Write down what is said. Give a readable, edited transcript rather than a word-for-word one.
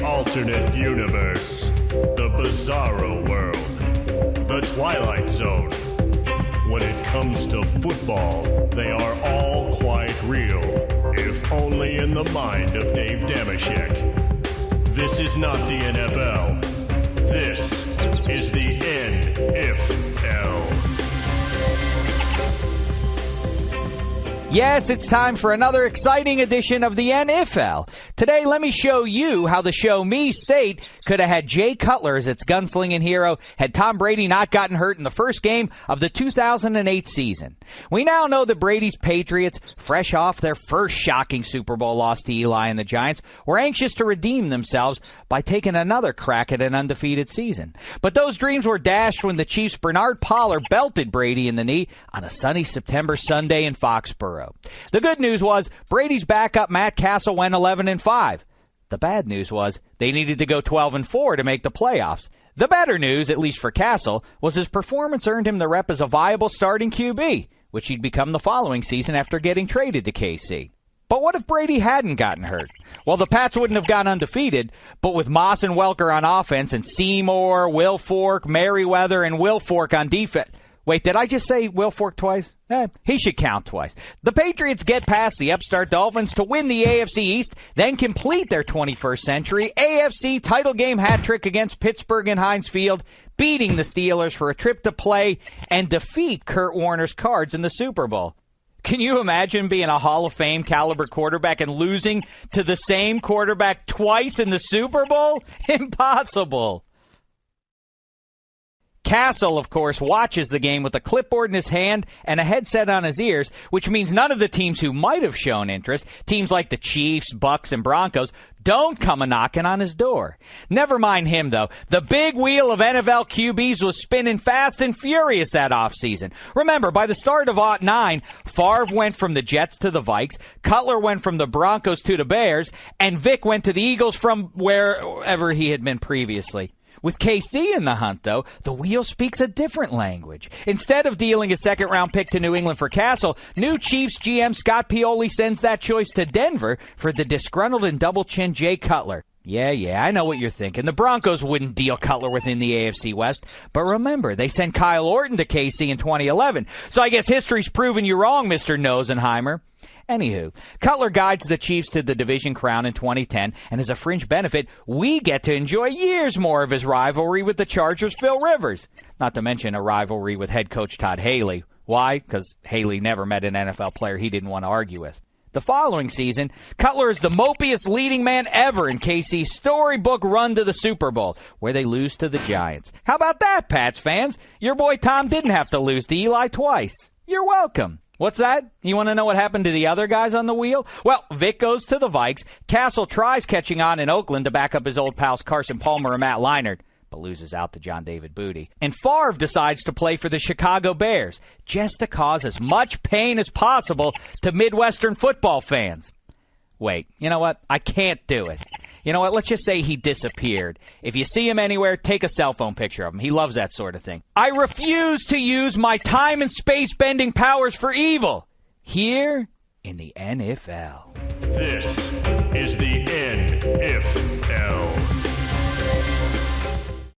alternate universe, the bizarro world, the Twilight Zone. When it comes to football, they are all quite real, if only in the mind of Dave Damashek. This is not the NFL. This is the NFL. Yes, it's time for another exciting edition of the NFL. Today, let me show you how the Show Me State could have had Jay Cutler as its gunslinging hero had Tom Brady not gotten hurt in the first game of the 2008 season. We now know that Brady's Patriots, fresh off their first shocking Super Bowl loss to Eli and the Giants, were anxious to redeem themselves by taking another crack at an undefeated season. But those dreams were dashed when the Chiefs' Bernard Pollard belted Brady in the knee on a sunny September Sunday in Foxborough. The good news was Brady's backup Matt Castle went 11-5. The bad news was they needed to go 12-4 to make the playoffs. The better news, at least for Castle, was his performance earned him the rep as a viable starting QB, which he'd become the following season after getting traded to KC. But what if Brady hadn't gotten hurt? Well, the Pats wouldn't have gone undefeated, but with Moss and Welker on offense and Seymour, Wilfork, Merriweather, and Wilfork on defense. Wait, did I just say Wilfork twice? He should count twice. The Patriots get past the upstart Dolphins to win the AFC East, then complete their 21st century AFC title game hat trick against Pittsburgh and Heinz Field, beating the Steelers for a trip to play and defeat Kurt Warner's Cards in the Super Bowl. Can you imagine being a Hall of Fame caliber quarterback and losing to the same quarterback twice in the Super Bowl? Impossible. Castle, of course, watches the game with a clipboard in his hand and a headset on his ears, which means none of the teams who might have shown interest, teams like the Chiefs, Bucks, and Broncos, don't come a-knocking on his door. Never mind him, though. The big wheel of NFL QBs was spinning fast and furious that offseason. Remember, by the start of '09, Favre went from the Jets to the Vikes, Cutler went from the Broncos to the Bears, and Vic went to the Eagles from wherever he had been previously. With KC in the hunt, though, the wheel speaks a different language. Instead of dealing a second-round pick to New England for Castle, new Chiefs GM Scott Pioli sends that choice to Denver for the disgruntled and double-chinned Jay Cutler. Yeah, I know what you're thinking. The Broncos wouldn't deal Cutler within the AFC West. But remember, they sent Kyle Orton to KC in 2011. So I guess history's proven you wrong, Mr. Nosenheimer. Anywho, Cutler guides the Chiefs to the division crown in 2010, and as a fringe benefit, we get to enjoy years more of his rivalry with the Chargers' Phil Rivers. Not to mention a rivalry with head coach Todd Haley. Why? Because Haley never met an NFL player he didn't want to argue with. The following season, Cutler is the mopiest leading man ever in KC's storybook run to the Super Bowl, where they lose to the Giants. How about that, Pats fans? Your boy Tom didn't have to lose to Eli twice. You're welcome. What's that? You want to know what happened to the other guys on the wheel? Well, Vic goes to the Vikes. Castle tries catching on in Oakland to back up his old pals Carson Palmer and Matt Leinart, but loses out to John David Booty. And Favre decides to play for the Chicago Bears, just to cause as much pain as possible to Midwestern football fans. Wait, you know what? I can't do it. You know what? Let's just say he disappeared. If you see him anywhere, take a cell phone picture of him. He loves that sort of thing. I refuse to use my time and space-bending powers for evil here in the NFL. This is the NFL.